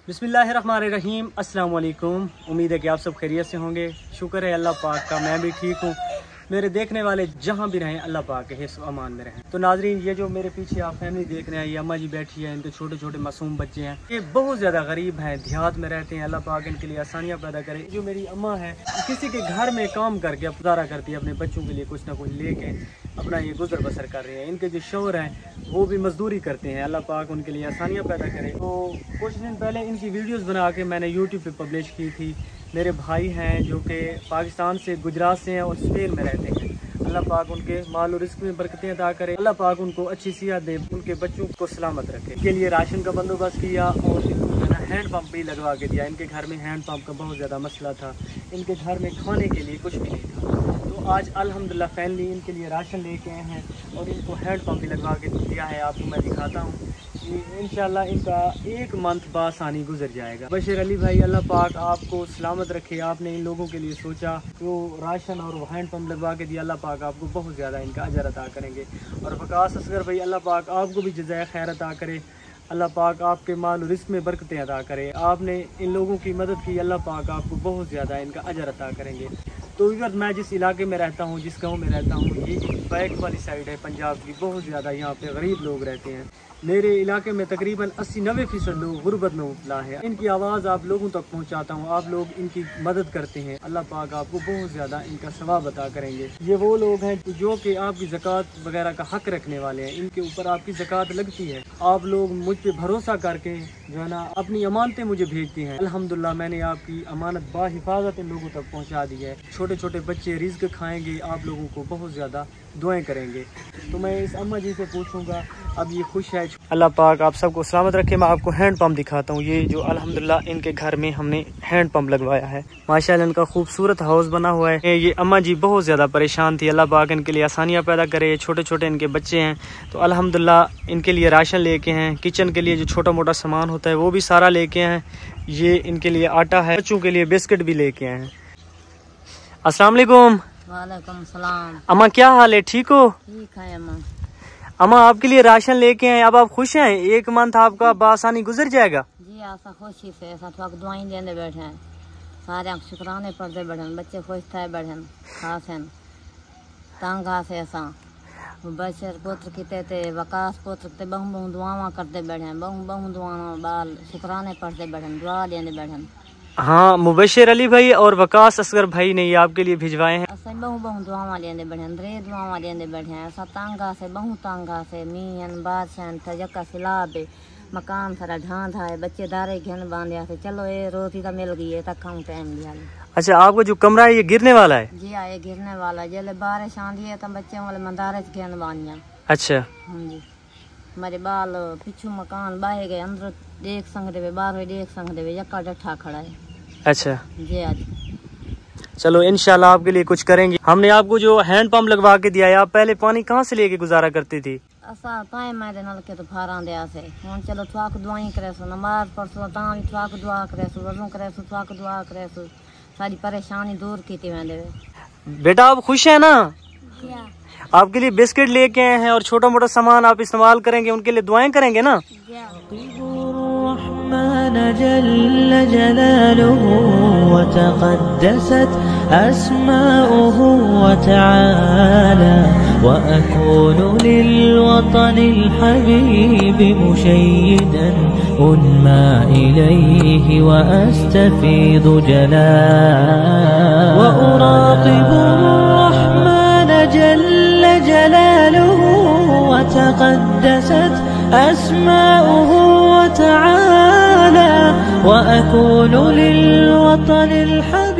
بسم اللہ الرحمن الرحیم، السلام علیکم۔ امید ہے کہ آپ سب خیریت سے ہوں گے۔ شکر ہے اللہ پاک کا، میں بھی ٹھیک ہوں۔ میرے دیکھنے والے جہاں بھی رہیں اللہ پاک کے حفظ و امان میں رہیں۔ تو ناظرین، یہ جو میرے پیچھے آپ فیملی دیکھ رہے ہیں، یہ اماں جی بیٹھی ہیں، ان کے چھوٹے چھوٹے معصوم بچے ہیں، یہ بہت زیادہ غریب ہیں، دیہات میں رہتے ہیں۔ اللہ پاک ان کے لیے آسانیاں پیدا کرے۔ جو میری اماں ہے، کسی کے گھر میں کام کر کے گزارا کرتی ہے، اپنے بچوں کے لیے کچھ نہ کچھ لے کے اپنا یہ گزر بسر کر رہے ہیں۔ ان کے جو شوہر ہیں وہ بھی مزدوری کرتے ہیں، اللہ پاک ان کے لیے آسانیاں پیدا کرے۔ تو کچھ دن پہلے ان کی ویڈیوز بنا کے میں نے یوٹیوب پہ پبلش کی تھی۔ میرے بھائی ہیں جو کہ پاکستان سے، گجرات سے ہیں اور اسپین میں رہتے ہیں۔ اللہ پاک ان کے مال و رزق میں برکتیں عطا کرے، اللہ پاک ان کو اچھی صحت دے، ان کے بچوں کو سلامت رکھے۔ ان کے لیے راشن کا بندوبست کیا اور ان کو ہینڈ پمپ بھی لگوا کے دیا۔ ان کے گھر میں ہینڈ پمپ کا بہت زیادہ مسئلہ تھا، ان کے گھر میں کھانے کے لیے کچھ بھی نہیں تھا۔ تو آج الحمدللہ فیملی ان کے لیے راشن لے کے آئے ہیں اور ان کو ہینڈ پمپ بھی لگوا کے دیا ہے۔ آپ کو میں دکھاتا ہوں، انشاءاللہ ان کا 1 منتھ بآسانی گزر جائے گا۔ بشیر علی بھائی، اللہ پاک آپ کو سلامت رکھے۔ آپ نے ان لوگوں کے لیے سوچا، وہ راشن اور ہینڈ پمپ لگوا کے دیا، اللہ پاک آپ کو بہت زیادہ ان کا اجر عطا کریں گے۔ اور وقاص اصغر بھائی، اللہ پاک آپ کو بھی جزائے خیر عطا کرے، اللہ پاک آپ کے مال و رزق میں برکتیں عطا کرے۔ آپ نے ان لوگوں کی مدد کی، اللہ پاک آپ کو بہت زیادہ ان کا اجر عطا کریں گے۔ تو ویورز، میں جس علاقے میں رہتا ہوں، جس گاؤں میں رہتا ہوں، یہ بیک والی سائڈ ہے پنجاب کی، بہت زیادہ یہاں پہ غریب لوگ رہتے ہیں۔ میرے علاقے میں تقریباً 80-90% لوگ غربت میں مبتلا ہیں۔ ان کی آواز آپ لوگوں تک پہنچاتا ہوں، آپ لوگ ان کی مدد کرتے ہیں، اللہ پاک آپ کو بہت زیادہ ان کا ثواب عطا کریں گے۔ یہ وہ لوگ ہیں جو کہ آپ کی زکوٰۃ وغیرہ کا حق رکھنے والے ہیں، ان کے اوپر آپ کی زکوٰۃ لگتی ہے۔ آپ لوگ مجھ پہ بھروسہ کر کے جو ہے نا اپنی امانتیں مجھے بھیجتی ہیں۔ الحمدللہ میں نے آپ کی امانت بحفاظت ان لوگوں تک پہنچا دی ہے۔ چھوٹے چھوٹے بچے رزق کھائیں گے، آپ لوگوں کو بہت زیادہ دعائیں کریں گے۔ تو میں اس اماں جی سے پوچھوں گا، اب یہ خوش ہے؟ اللہ پاک آپ سب کو سلامت رکھے۔ میں آپ کو ہینڈ پمپ دکھاتا ہوں، یہ جو الحمدللہ ان کے گھر میں ہم نے ہینڈ پمپ لگوایا ہے۔ ماشاءاللہ ان کا خوبصورت ہاؤس بنا ہوا ہے۔ یہ اماں جی بہت زیادہ پریشان تھی، اللہ پاک ان کے لیے آسانیاں پیدا کرے۔ چھوٹے چھوٹے ان کے بچے ہیں، تو الحمدللہ ان کے لیے راشن لے کے ہیں، کچن کے لیے جو چھوٹا موٹا سامان ہوتا ہے وہ بھی سارا لے کے ہیں۔ یہ ان کے لیے آٹا ہے، بچوں کے لیے بسکٹ بھی لے کے ہیں۔ السلام علیکم۔ وعلیکم السلام۔ اماں کیا حال ہے، ٹھیک ہو؟ ٹھیک ہے اماں۔ اماں آپ کے لیے راشن لے کے ہیں، اب آپ خوش ہیں؟ 1 منتھ آپ کا بآسانی گزر جائے گا؟ جی ایسا خوشی سے ایسا تو دعائیں دینے بیٹھے ہیں، سارے شکرانے پڑھتے بیٹھے، بچے خوش تھے بیٹھے، خاص ہیں تنگ سے ایسا بشر پوتر کیتے تھے، وقاص پوتر تے بہو دعاواں کرتے بیٹھے، بہو دعاواں بال شکرانے پڑھتے بیٹھے، دعا دینے بیٹھے۔ ہاں، مبشر علی بھائی اور وقاص اصغر بھائی نے یہ آپ کے لیے بھجوائے ہیں۔ ایسا بہو دعاواں دینے بیٹھے، درے دعاواں دینے بیٹھے، ایسا تانگا سے بہو تانگا سے مین بادشاہ تھا جکا سیلاب مکان سارا ڈھانڈ ہے، بچے دارے گھن باندھیا سے، چلو یہ روٹی تو مل گئی ہے تک کھاؤں ٹائم دیا۔ اچھا، آپ کا جو کمرہ ہے یہ گرنے والا ہے؟ جی یہ گرنے والا، جلے بارش آندھی ہے تو بچوں والے مدارے گھن باندھیا۔ اچھا ہاں جی، ہمارے بال پچھو مکان باہے گئے، اندر دیکھ سکتے ہوئے، باہر دیکھ سکتے ہوئے، یکا ڈٹھا کھڑا ہے۔ اچھا جی آج چلو انشاءاللہ آپ کے لیے کچھ کریں گے۔ ہم نے آپ کو جو ہینڈ پمپ لگوا کے دیا ہے، آپ پہلے پانی کہاں سے لے کے گزارا کرتی تھی؟ اسا پائے میں دے نلکے تو پھاراں دیا سے، ہن چلو تھواک دعائیں کرے سو، نماز پڑھسو تاں بھی تھواک دعا کرے سو، وضو کرے سو تھواک دعا کرے سو، ساری پریشانی دور کیتی ویندے۔ بیٹا آپ خوش ہیں نا؟ آپ کے لیے بسکٹ لے کے آئے ہیں اور چھوٹا موٹا سامان آپ استعمال کریں گے، ان کے لیے دعائیں کریں گے نا؟ الرحمن جل جلاله وتقدست أسماؤه وتعالى وأكون للوطن الحبيب مشيدا أنمى إليه وأستفيض جلاله وأراقب الرحمن جل جلاله وتقدست أسماؤه وتعالى وأكون للوطن الحبيب